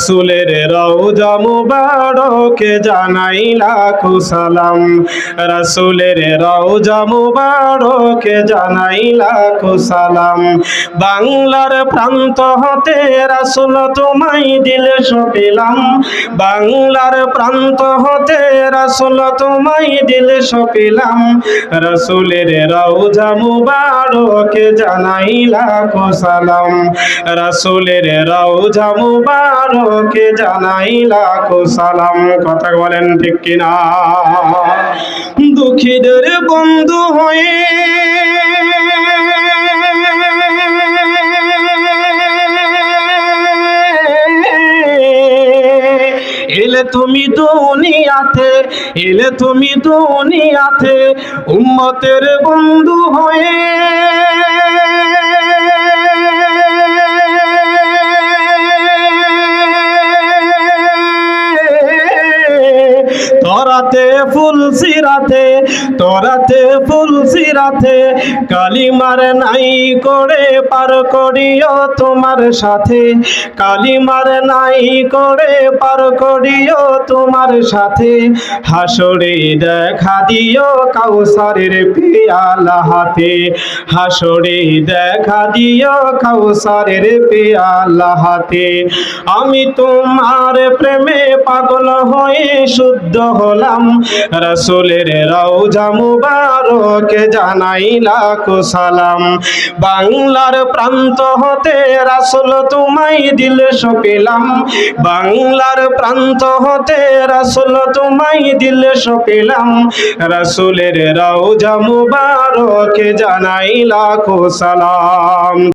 রাসূলের রওজা মুবারকে জানাই লাখো সালাম, রাসূলের রওজা মুবারকে জানাই লাখো সালাম। বাংলার প্রান্ত হতে রাসূল তোমায় দিলে সপিলাম, বাংলার প্রান্ত হতে রাসূল তোমায় দিলে সপিলাম, রাসূলের রওজা মুবারকে জানাই লাখো সালাম, রাসূলের রওজা মুবারকে জানাই লাখো সালাম। কথা বলেন ঠিক কিনা? দুঃখীদের বন্ধু হয়ে এলে তুমি দুনিয়াতে, এলে তুমি দুনিয়াতে উম্মতের বন্ধু হয়ে। তোরাতে ফুল সিরাতে, তোরাতে ফুল সিরাতে কালিমার নাই করে পার করিও তোমার সাথে, কালিমার নাই করে পার করিও তোমার সাথে। হাসরে দেখা দিও কাউসারের পেয়ালা হাতে, হাসরে দেখা দিও কাউসারের পেয়ালা হাতে। আমি তোমার প্রেমে পাগল হয়ে শুদ্ধ হলাম, রাসূলের রওজা মুবারকে জানাই লাখো সালাম। বাংলার প্রান্ত হতে রাসূল তোমায় দিলে সপিলাম, বাংলার প্রান্ত হতে রাসূল তোমায় দিলে সপিলাম, রাসূলের রওজা মুবারকে জানাই লাখো সালাম।